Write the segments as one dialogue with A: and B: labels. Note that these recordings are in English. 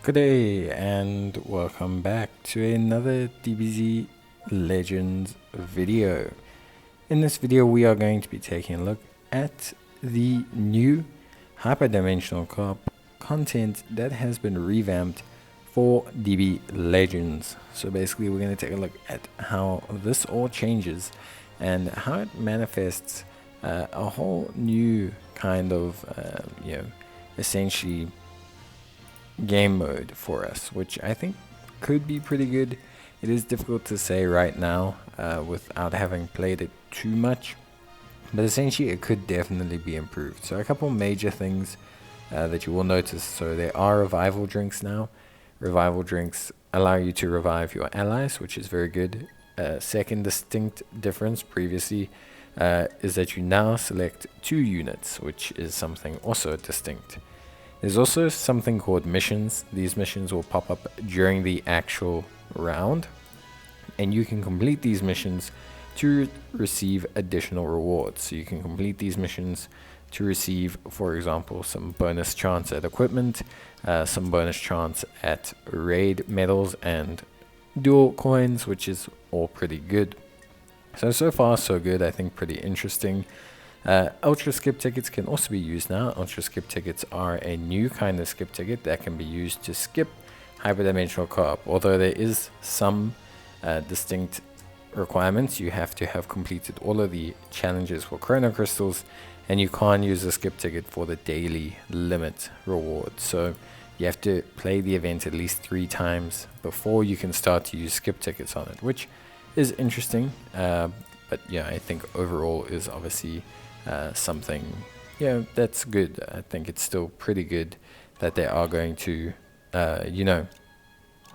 A: Good day and welcome back to another DBZ Legends video. In this video we are going to be taking a look at the new Hyperdimensional content that has been revamped for DB Legends. So basically we're going to take a look at how this all changes and how it manifests a whole new kind of essentially game mode for us, which I think could be pretty good. It is difficult to say right now without having played it too much, but essentially it could definitely be improved. So a couple major things that you will notice. So there are revival drinks now. Revival drinks allow you to revive your allies, which is very good. Second distinct difference previously is that you now select 2 units, which is something also distinct. There's also something called missions. These missions will pop up during the actual round, and you can complete these missions to receive additional rewards. So you can complete these missions to receive, for example, some bonus chance at equipment, some bonus chance at raid medals and dual coins, which is all pretty good. So far so good. I think pretty interesting. Ultra skip tickets can also be used now. Ultra skip tickets are a new kind of skip ticket that can be used to skip hyperdimensional co-op. Although there is some distinct requirements, you have to have completed all of the challenges for chrono crystals, and you can't use a skip ticket for the daily limit reward. So you have to play the event at least 3 times before you can start to use skip tickets on it, which is interesting. But yeah, I think overall is obviously something that's good. I think it's still pretty good that they are going to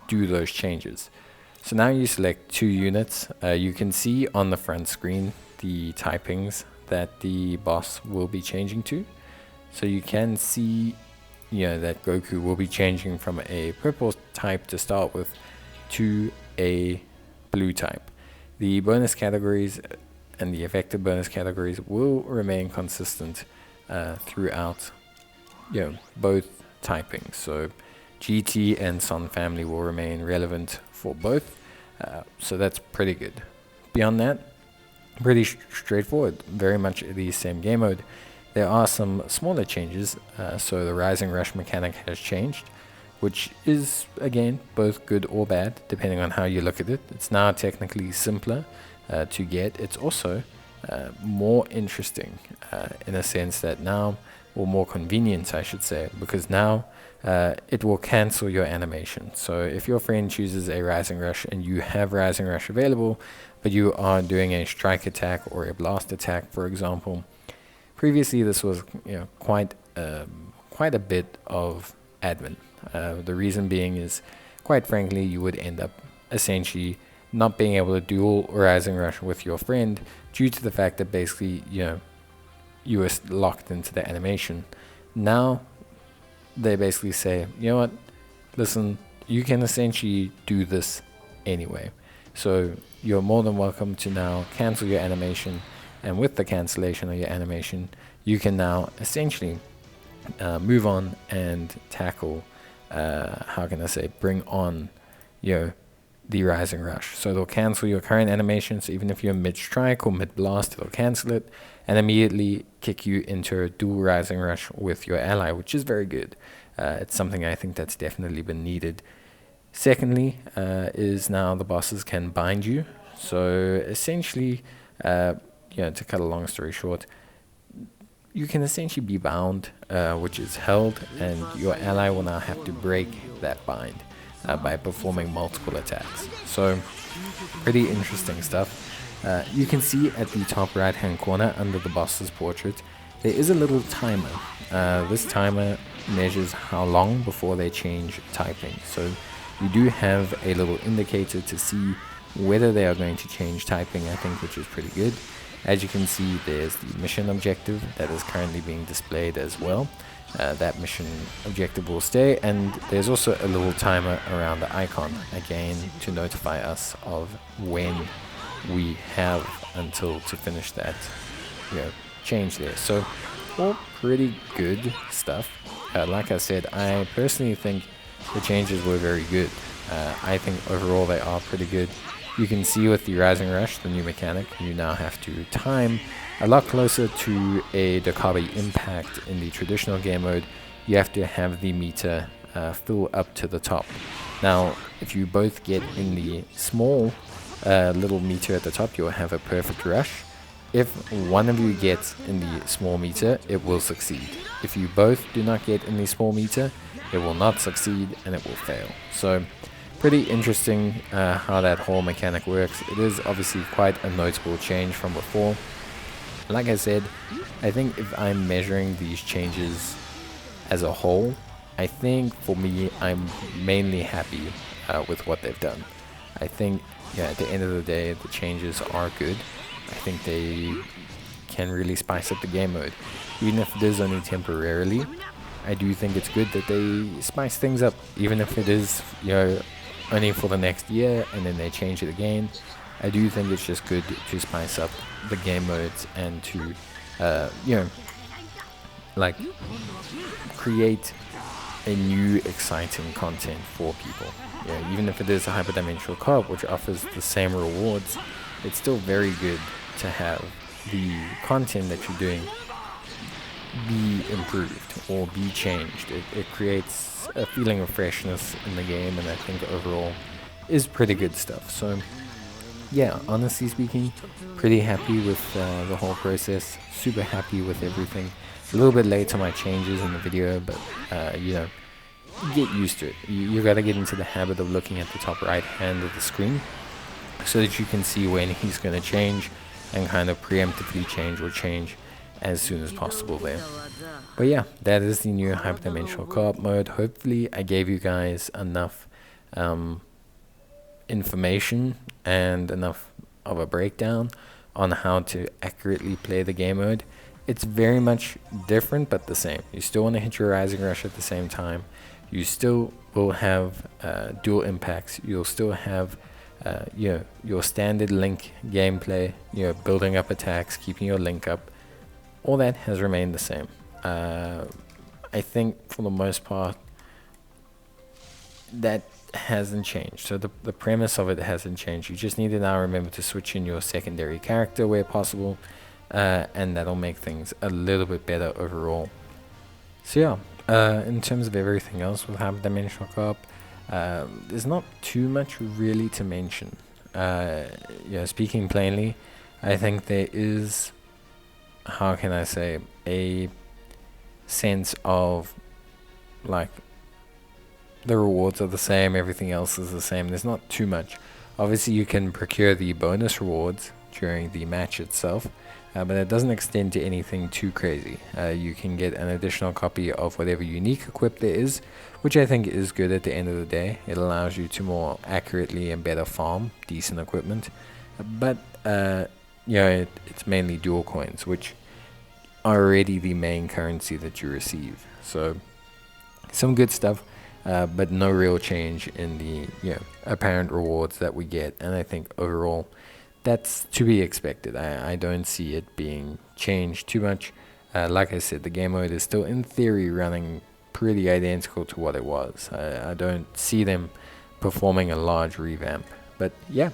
A: do those changes. So now you select 2 units. You can see on the front screen the typings that the boss will be changing to. So you can see that Goku will be changing from a purple type to start with to a blue type. The bonus categories and the effective bonus categories will remain consistent throughout both typings. So GT and Son family will remain relevant for both, so that's pretty good. Beyond that, pretty straightforward, very much the same game mode. There are some smaller changes. So the Rising Rush mechanic has changed, which is again both good or bad depending on how you look at it. It's now technically simpler to get. It's also more interesting in a sense that now, or more convenient I should say, because now it will cancel your animation. So if your friend chooses a Rising Rush and you have Rising Rush available, but you are doing a strike attack or a blast attack, for example, previously this was quite a bit of admin. The reason being is, quite frankly, you would end up essentially not being able to dual Rising Rush with your friend due to the fact that basically you were locked into the animation. Now they basically say, you know what, listen, you can essentially do this anyway, so you're more than welcome to now cancel your animation, and with the cancellation of your animation you can now essentially move on and tackle bring on the Rising Rush. So it'll cancel your current animation, so even if you're mid-strike or mid-blast, it'll cancel it and immediately kick you into a dual Rising Rush with your ally, which is very good. It's something I think that's definitely been needed. Secondly, is now the bosses can bind you. So essentially, to cut a long story short, you can essentially be bound, which is held, and your ally will now have to break that bind by performing multiple attacks. So pretty interesting stuff. You can see at the top right hand corner under the boss's portrait there is a little timer. This timer measures how long before they change typing. So you do have a little indicator to see whether they are going to change typing, I think, which is pretty good. As you can see, there's the mission objective that is currently being displayed as well. That mission objective will stay, and there's also a little timer around the icon, again to notify us of when we have until to finish that change there. So all pretty good stuff. Like I said, I personally think the changes were very good. I think overall they are pretty good. You can see with the Rising Rush, the new mechanic, you now have to time a lot closer to a Dokkaebi impact in the traditional game mode. You have to have the meter fill up to the top. Now, if you both get in the small little meter at the top, you'll have a perfect rush. If one of you gets in the small meter, it will succeed. If you both do not get in the small meter, it will not succeed and it will fail. So pretty interesting how that whole mechanic works. It is obviously quite a notable change from before. Like I said, I think if I'm measuring these changes as a whole, I think for me, I'm mainly happy with what they've done. I think, yeah, at the end of the day, the changes are good. I think they can really spice up the game mode. Even if it is only temporarily, I do think it's good that they spice things up. Even if it is, only for the next year and then they change it again. I do think it's just good to spice up the game modes and to, like, create a new exciting content for people. Yeah, even if it is a hyperdimensional co-op which offers the same rewards, it's still very good to have the content that you're doing be improved or be changed. It creates a feeling of freshness in the game, and I think overall is pretty good stuff. So yeah, honestly speaking, pretty happy with the whole process. Super happy with everything. A little bit late on my changes in the video, but get used to it. You gotta get into the habit of looking at the top right hand of the screen so that you can see when he's gonna change and kind of preemptively change as soon as possible there. But yeah, that is the new Hyperdimensional Co-op mode. Hopefully I gave you guys enough information and enough of a breakdown on how to accurately play the game mode. It's very much different but the same. You still want to hit your Rising Rush at the same time. You still will have dual impacts. You'll still have your standard Link gameplay, building up attacks, keeping your Link up. All that has remained the same. I think for the most part that hasn't changed. So the premise of it hasn't changed. You just need to now remember to switch in your secondary character where possible, and that'll make things a little bit better overall. So yeah, in terms of everything else with Hyperdimensional Co-op, there's not too much really to mention. Speaking plainly, I think there is, how can I say, a sense of like the rewards are the same, everything else is the same. There's not too much. Obviously you can procure the bonus rewards during the match itself, but it doesn't extend to anything too crazy. You can get an additional copy of whatever unique equip there is, which I think is good at the end of the day. It allows you to more accurately and better farm decent equipment, but it's mainly dual coins, which are already the main currency that you receive. So some good stuff, but no real change in the apparent rewards that we get, and I think overall that's to be expected. I don't see it being changed too much. Like I said, the game mode is still in theory running pretty identical to what it was. I don't see them performing a large revamp, but yeah,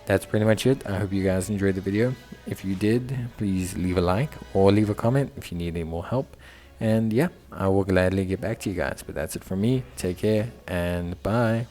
A: that's pretty much it. I hope you guys enjoyed the video. If you did, please leave a like or leave a comment if you need any more help. And yeah, I will gladly get back to you guys. But that's it from me. Take care and bye.